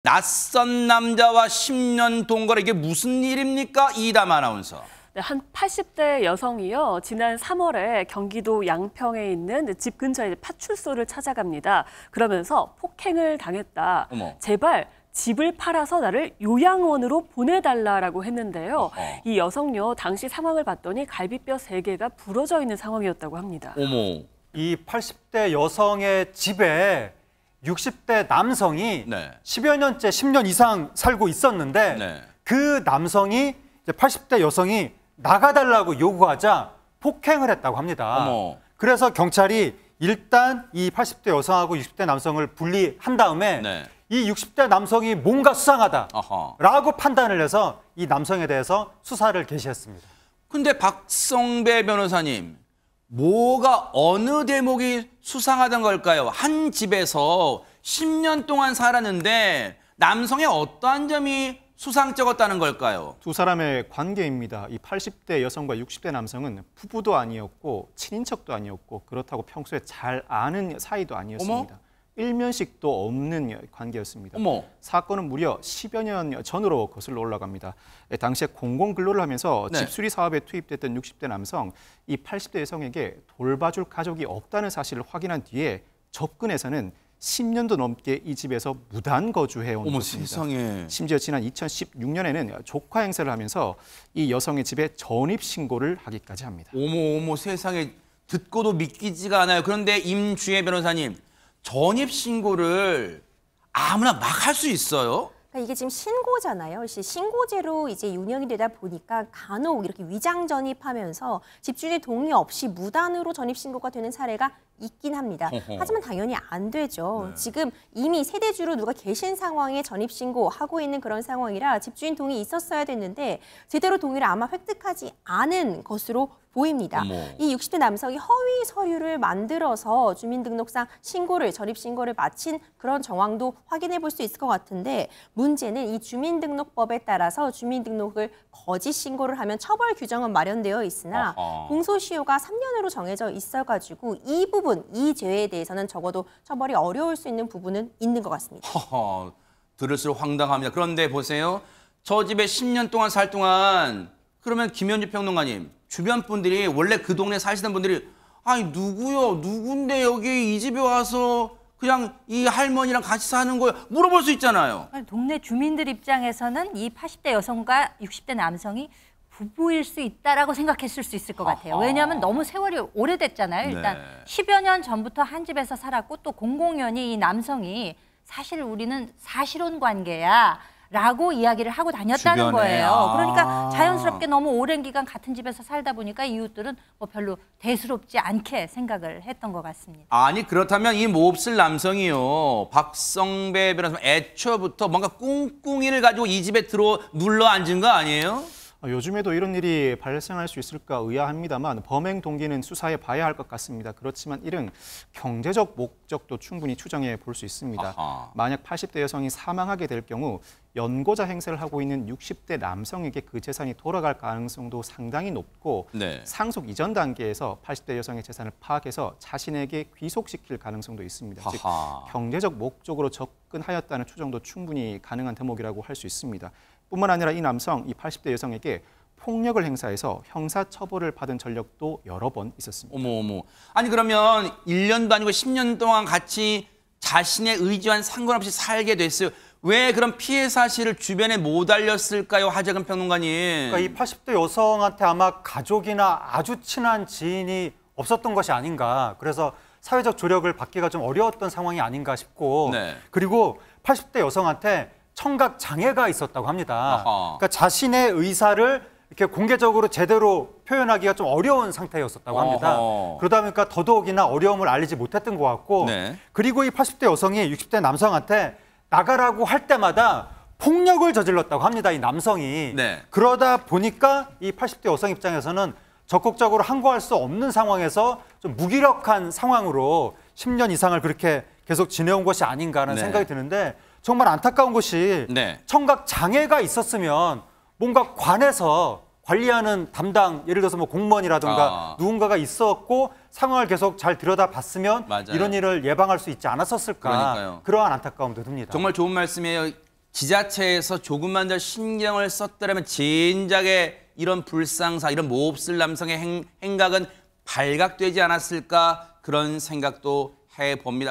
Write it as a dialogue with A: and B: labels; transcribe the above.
A: 낯선 남자와 10년 동거래, 이게 무슨 일입니까? 이담 아나운서.
B: 네, 한 80대 여성이요. 지난 3월에 경기도 양평에 있는 집 근처에 파출소를 찾아갑니다. 그러면서 폭행을 당했다.
A: 어머.
B: 제발 집을 팔아서 나를 요양원으로 보내달라고 했는데요.
A: 어허.
B: 이 여성요, 당시 상황을 봤더니 갈비뼈 3개가 부러져 있는 상황이었다고 합니다.
A: 어머.
C: 이 80대 여성의 집에 60대 남성이
A: 네.
C: 10여 년째 10년 이상 살고 있었는데
A: 네.
C: 그 남성이 이제 80대 여성이 나가달라고 요구하자 폭행을 했다고 합니다.
A: 어머.
C: 그래서 경찰이 일단 이 80대 여성하고 60대 남성을 분리한 다음에
A: 네.
C: 이 60대 남성이 뭔가 수상하다라고
A: 아하.
C: 판단을 해서 이 남성에 대해서 수사를 개시했습니다.
A: 근데 박성배 변호사님, 뭐가 어느 대목이 수상하던 걸까요? 한 집에서 10년 동안 살았는데 남성의 어떠한 점이 수상쩍었다는 걸까요?
D: 두 사람의 관계입니다. 이 80대 여성과 60대 남성은 부부도 아니었고 친인척도 아니었고 그렇다고 평소에 잘 아는 사이도 아니었습니다.
A: 어머?
D: 일면식도 없는 관계였습니다.
A: 어머.
D: 사건은 무려 10여 년 전으로 거슬러 올라갑니다. 당시에 공공근로를 하면서
A: 네.
D: 집수리 사업에 투입됐던 60대 남성, 이 80대 여성에게 돌봐줄 가족이 없다는 사실을 확인한 뒤에 접근해서는 10년도 넘게 이 집에서 무단 거주해온
A: 어머,
D: 것입니다.
A: 세상에.
D: 심지어 지난 2016년에는 조카 행세를 하면서 이 여성의 집에 전입 신고를 하기까지 합니다.
A: 어머, 세상에, 듣고도 믿기지가 않아요. 그런데 임주혜 변호사님, 전입신고를 아무나 막 할 수 있어요?
E: 그러니까 이게 지금 신고잖아요. 신고제로 이제 운영이 되다 보니까 간혹 이렇게 위장 전입하면서 집주인의 동의 없이 무단으로 전입 신고가 되는 사례가 있긴 합니다.
A: 어허.
E: 하지만 당연히 안 되죠.
A: 네.
E: 지금 이미 세대주로 누가 계신 상황에 전입 신고하고 있는 그런 상황이라 집주인 동의 있었어야 됐는데 제대로 동의를 아마 획득하지 않은 것으로 보입니다.
A: 어머.
E: 이 60대 남성이 허위 서류를 만들어서 주민등록상 신고를 전입 신고를 마친 그런 정황도 확인해 볼 수 있을 것 같은데 문제는 이 주민등록법에 따라서 주민등록을 거짓 신고를 하면 처벌 규정은 마련되어 있으나
A: 어허.
E: 공소시효가 3년으로 정해져 있어가지고 이 부분, 이 죄에 대해서는 적어도 처벌이 어려울 수 있는 부분은 있는 것 같습니다.
A: 허허, 들을수록 황당합니다. 그런데 보세요. 저 집에 10년 동안 살 동안, 그러면 김현주 평론가님, 주변 분들이, 원래 그 동네 사시던 분들이, 아니 누구요? 누군데 여기 이 집에 와서 그냥 이 할머니랑 같이 사는 거예요? 물어볼 수 있잖아요.
F: 동네 주민들 입장에서는 이 80대 여성과 60대 남성이 부부일 수 있다라고 생각했을 수 있을 것 같아요. 왜냐하면 너무 세월이 오래됐잖아요. 일단
A: 네.
F: 10여 년 전부터 한 집에서 살았고 또 공공연히 이 남성이 사실 우리는 사실혼 관계야 라고 이야기를 하고 다녔다는
A: 주변에.
F: 거예요. 그러니까 자연스럽게 너무 오랜 기간 같은 집에서 살다 보니까 이웃들은 뭐 별로 대수롭지 않게 생각을 했던 것 같습니다.
A: 아니 그렇다면 이 몹쓸 남성이요, 박성배 변호사님, 애초부터 뭔가 꿍꿍이를 가지고 이 집에 눌러 앉은 거 아니에요?
D: 요즘에도 이런 일이 발생할 수 있을까 의아합니다만 범행 동기는 수사해 봐야 할 것 같습니다. 그렇지만 이런 경제적 목적도 충분히 추정해 볼 수 있습니다.
A: 아하.
D: 만약 80대 여성이 사망하게 될 경우 연고자 행세를 하고 있는 60대 남성에게 그 재산이 돌아갈 가능성도 상당히 높고
A: 네.
D: 상속 이전 단계에서 80대 여성의 재산을 파악해서 자신에게 귀속시킬 가능성도 있습니다. 즉
A: 하하.
D: 경제적 목적으로 접근하였다는 추정도 충분히 가능한 대목이라고 할 수 있습니다. 뿐만 아니라 이 남성, 이 80대 여성에게 폭력을 행사해서 형사처벌을 받은 전력도 여러 번 있었습니다.
A: 어머. 아니 그러면 1년도 아니고 10년 동안 같이 자신의 의지와는 상관없이 살게 됐어요. 왜 그런 피해 사실을 주변에 못 알렸을까요, 하재근 평론가님?
C: 그러니까 이 80대 여성한테 아마 가족이나 아주 친한 지인이 없었던 것이 아닌가. 그래서 사회적 조력을 받기가 좀 어려웠던 상황이 아닌가 싶고
A: 네.
C: 그리고 80대 여성한테 청각 장애가 있었다고 합니다.
A: 아하.
C: 그러니까 자신의 의사를 이렇게 공개적으로 제대로 표현하기가 좀 어려운 상태였었다고 합니다.
A: 어허.
C: 그러다 보니까 더더욱이나 어려움을 알리지 못했던 것 같고
A: 네.
C: 그리고 이 80대 여성이 60대 남성한테 나가라고 할 때마다 폭력을 저질렀다고 합니다. 이 남성이.
A: 네.
C: 그러다 보니까 이 80대 여성 입장에서는 적극적으로 항거할 수 없는 상황에서 좀 무기력한 상황으로 10년 이상을 그렇게 계속 지내온 것이 아닌가라는
A: 네.
C: 생각이 드는데 정말 안타까운 것이
A: 네.
C: 청각 장애가 있었으면 뭔가 관에서 관리하는 담당, 예를 들어서 뭐 공무원이라든가 누군가가 있었고 상황을 계속 잘 들여다봤으면
A: 맞아요.
C: 이런 일을 예방할 수 있지 않았었을까.
A: 그러니까요.
C: 그러한 안타까움도 듭니다.
A: 정말 좋은 말씀이에요. 지자체에서 조금만 더 신경을 썼더라면 진작에 이런 불상사, 이런 몹쓸 남성의 행각은 발각되지 않았을까 그런 생각도 해봅니다.